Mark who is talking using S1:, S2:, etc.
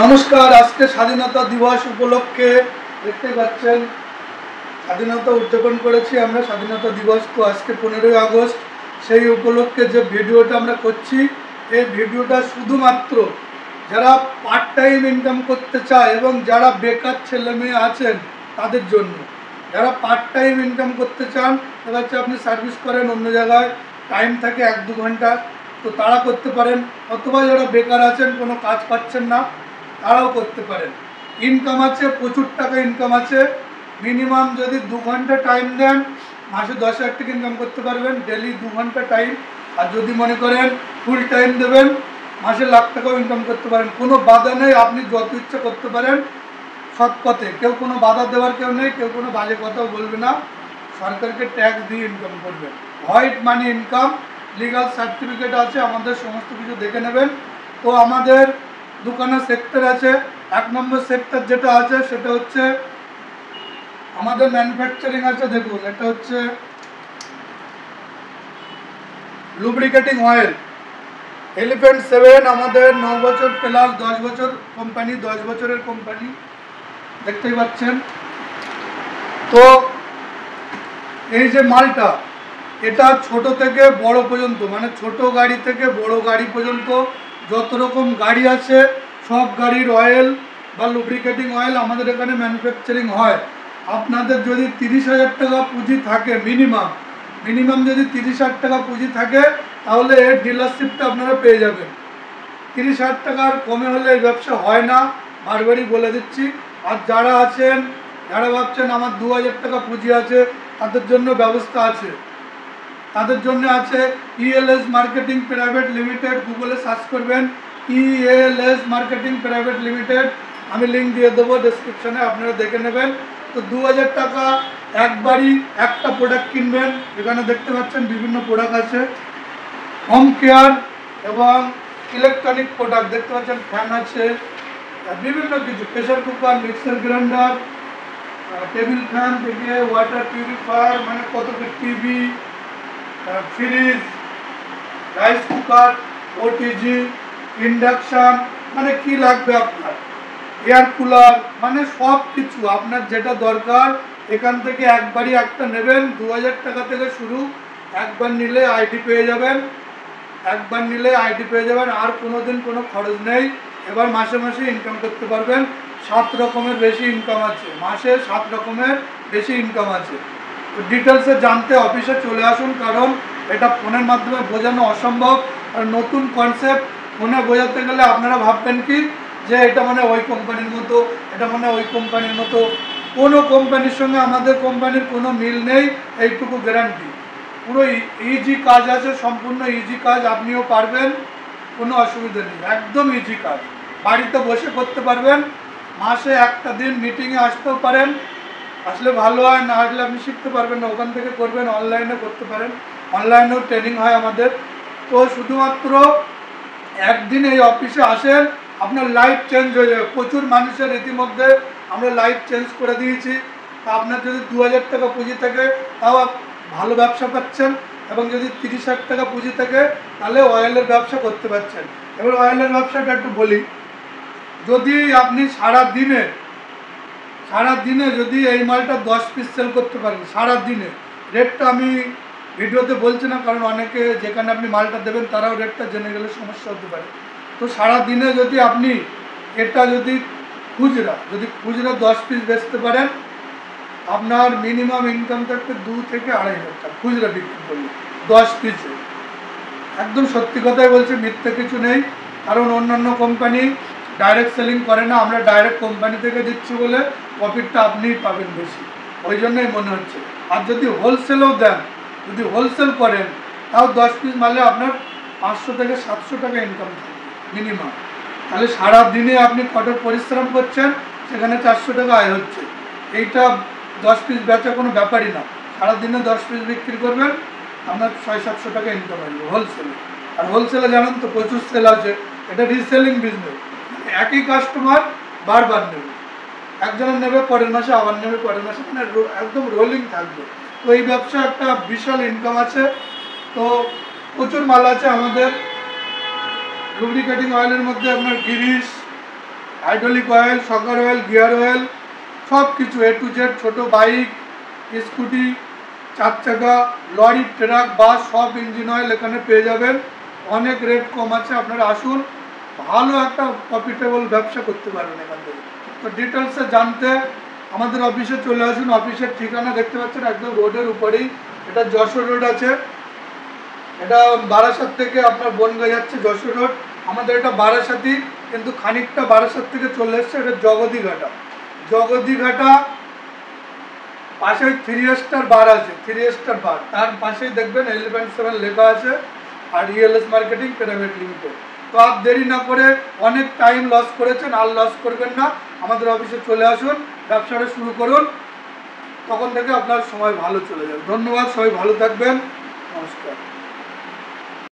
S1: নমস্কার। আজকে স্বাধীনতা দিবস উপলক্ষে দেখতে পাচ্ছেন স্বাধীনতা উদযাপন করেছি আমরা। স্বাধীনতা দিবস তো আজকে 15ই আগস্ট। সেই উপলক্ষে যে ভিডিওটা আমরা করছি, এই ভিডিওটা শুধুমাত্র যারা পার্ট টাইম ইনকাম করতে চায় এবং যারা বেকার ছেলে মেয়ে আছেন তাদের জন্য। যারা পার্ট টাইম ইনকাম করতে চান, এবার হচ্ছে আপনি সার্ভিস করেন অন্য জায়গায়, টাইম থাকে 1-2 ঘন্টা, তো তারা করতে পারেন। অথবা যারা বেকার আছেন, কোনো কাজ পাচ্ছেন না, তারাও করতে পারেন। ইনকাম আছে, প্রচুর টাকা ইনকাম আছে। মিনিমাম যদি 2 ঘন্টা টাইম দেন, মাসে 10,000 টাকা ইনকাম করতে পারবেন, ডেলি 2 ঘন্টা টাইম। আর যদি মনে করেন ফুল টাইম দেবেন, মাসে লাখ টাকাও ইনকাম করতে পারেন। কোনো বাধা নেই, আপনি যত ইচ্ছা করতে পারেন সৎ পথে। কেউ কোনো বাধা দেওয়ার কেউ নেই, কেউ কোনো বাজে কথাও বলবে না। সরকারকে ট্যাক্স দিয়ে ইনকাম করবেন। হোয়াইট মানি ইনকাম, লিগাল সার্টিফিকেট আছে, আমাদের সমস্ত কিছু দেখে নেবেন। তো আমাদের দোকানের সেক্টর আছে। 1 নম্বর সেক্টর যেটা আছে সেটা হচ্ছে আমাদের ম্যানুফ্যাকচারিং আছে। দেখুন, এটা হচ্ছে লুব্রিকেটিং অয়েল এলিফ্যান্ট 7, আমাদের 9 বছর প্লাস 10 বছর কোম্পানি, 10 বছরের কোম্পানি, দেখতেই পাচ্ছেন। তো এই যে মালটা, এটা ছোট থেকে বড় পর্যন্ত, মানে ছোট গাড়ি থেকে বড় গাড়ি পর্যন্ত যত রকম গাড়ি আছে সব গাড়ির অয়েল বা লুব্রিকেটিং অয়েল আমাদের এখানে ম্যানুফ্যাকচারিং হয়। আপনাদের যদি 30,000 টাকা পুঁজি থাকে, মিনিমাম যদি 30,000 টাকা পুঁজি থাকে, তাহলে এর ডিলারশিপটা আপনারা পেয়ে যাবেন। 30,000 টাকার কমে হলে এই ব্যবসা হয় না, বারবারই বলে দিচ্ছি। আর যারা আছেন, যারা ভাবছেন আমার 2,000 টাকা পুঁজি আছে, তাদের জন্য ব্যবস্থা আছে। তাদের জন্য আছে ELS মার্কেটিং প্রাইভেট লিমিটেড। গুগলে সার্চ করবেন ELS মার্কেটিং প্রাইভেট লিমিটেড, আমি লিঙ্ক দিয়ে দেবো ডেসক্রিপশনে, আপনারা দেখে নেবেন। তো 2,000 টাকা একবারই একটা প্রোডাক্ট কিনবেন। এখানে দেখতে পাচ্ছেন বিভিন্ন প্রোডাক্ট আছে, হোম কেয়ার এবং ইলেকট্রনিক প্রোডাক্ট দেখতে পাচ্ছেন, ফ্যান আছে, বিভিন্ন কিছু, pressure cooker, mixer grinder, table fan থেকে ওয়াটার পিউরিফায়ার, মানে কত TV, fridge, rice cooker, OTG, induction, মানে কি লাগবে আপনার, এয়ার কুলার, মানে সব কিছু আপনার যেটা দরকার এখান থেকে একবারই একটা নেবেন। 2,000 টাকা থেকে শুরু। একবার নিলে আইডি পেয়ে যাবেন, আর কোনোদিন কোনো খরচ নেই। এবার মাসে মাসে ইনকাম করতে পারবেন। 7 রকমের বেশি ইনকাম আছে, মাসে 7 রকমের বেশি ইনকাম আছে। তো ডিটেলসে জানতে অফিসে চলে আসুন, কারণ এটা ফোনের মাধ্যমে বোঝানো অসম্ভব। আর নতুন কনসেপ্ট ফোনে বোঝাতে গেলে আপনারা ভাববেন কি যে এটা মানে ওই কোম্পানির মতো, এটা মানে ওই কোম্পানির মতো। কোনো কোম্পানির সঙ্গে আমাদের কোম্পানির কোনো মিল নেই, এইটুকু গ্যারান্টি। পুরো ইজি কাজ আছে, সম্পূর্ণ ইজি কাজ, আপনিও পারবেন, কোনো অসুবিধা নেই, একদম ইজি কাজ, বাড়িতে বসে করতে পারবেন। মাসে একটা দিন মিটিংয়ে আসতেও পারেন, আসলে ভালো হয়, না আসলে আপনি শিখতে পারবেন না, ওখান থেকে করবেন। অনলাইনে করতে পারেন, অনলাইনেও ট্রেনিং হয় আমাদের। তো শুধুমাত্র একদিন এই অফিসে আসেন, আপনার লাইফ চেঞ্জ হয়ে যাবে। প্রচুর মানুষের ইতিমধ্যে আমরা লাইফ চেঞ্জ করে দিয়েছি। তা আপনার যদি 2,000 টাকা পুঁজি থাকে, তাও ভালো ব্যবসা পাচ্ছেন, এবং যদি 30,000 টাকা পুঁজি থাকে, তাহলে অয়েলের ব্যবসা করতে পারছেন। এবার অয়েলের ব্যবসাটা একটু বলি। যদি আপনি সারা দিনে যদি এই মালটা 10 পিস সেল করতে পারেন, সারা দিনে, রেটটা আমি ভিডিওতে বলছি না, কারণ অনেকে যেখানে আপনি মালটা দেবেন তারাও রেটটা জেনে গেলে সমস্যা হতে পারে। তো সারা দিনে যদি আপনি এটা যদি খুচরা 10 পিস বেচতে পারেন, আপনার মিনিমাম ইনকাম থাকবে 2 থেকে 2,500 টাকা খুচরা বিক্রি করলে 10 পিসে। একদম সত্যি কথাই বলছি, মিথ্যে কিছু নেই। কারণ অন্যান্য কোম্পানি ডাইরেক্ট সেলিং করে না, আমরা ডাইরেক্ট কোম্পানি থেকে দিচ্ছি বলে প্রফিটটা আপনিই পাবেন বেশি, ওই জন্যই মনে হচ্ছে। আর যদি হোলসেলও দেন, যদি হোলসেল করেন, তাও 10 পিস মালে আপনার 500 থেকে 700 টাকা ইনকাম থাকবে মিনিমাম। তাহলে সারা দিনে আপনি কঠোর পরিশ্রম করছেন, সেখানে 400 টাকা আয় হচ্ছে। এইটা 10 পিস বেচা কোনো ব্যাপারই না। সারাদিনে 10 পিস বিক্রি করবেন, আপনার 600-700 টাকা ইনকাম আসবে হোলসেলে। আর হোলসেলে জানেন তো প্রচুর সেল আছে, এটা রিসেলিং বিজনেস। একই কাস্টমার বারবার নেবে, একজনের নেবে, পরের মাসে আবার নেবে, পরের মাসে, মানে একদম রোলিং থাকবে। তো এই ব্যবসা একটা বিশাল ইনকাম আছে। তো প্রচুর মাল আছে আমাদের। লুব্রিকেটিং অয়েলের মধ্যে আপনার Girish, hydraulic oil, shocker oil, gear oil सब किछु ए टू जेड, छोटो बाइक, स्कूटी, 4 চাকা, লরি, ট্রাক, বাস सब इंजिन ऑयल এখানে পেয়ে যাবেন। অনেক রেট কম আছে, আপনারা আসুন, ভালো একটা প্রফিটেবল ব্যবসা করতে পারবেন এখান থেকে। তো ডিটেলসে জানতে আমাদের অফিসে চলে আসুন। অফিসের ঠিকানা দেখতে পাচ্ছেন একদম রোডের উপরেই, এটা যশোর রোড আছে, এটা বারাসাত থেকে আপনার বনগাঁ যাচ্ছে যশোর রোড। আমাদের এটা বারাসাতই, কিন্তু খানিকটা বারাসাত থেকে চলে এসছে, এটা জগদীঘাটা। জগদীঘাটা পাশে 3 স্টার বার আছে, 3 স্টার বার, তার পাশেই দেখবেন 11-7 লেখা আছে আর ELS মার্কেটিং প্রাইভেট লিমিটেড। তো आप দেরি না করে, অনেক টাইম লস করেছেন, আর লস করবেন না, আমাদের অফিসে চলে আসুন, ব্যবসাটা শুরু করুন, তখন থেকে আপনার সময় ভালো চলে যাবে। ধন্যবাদ, সবাই ভালো থাকবেন, নমস্কার।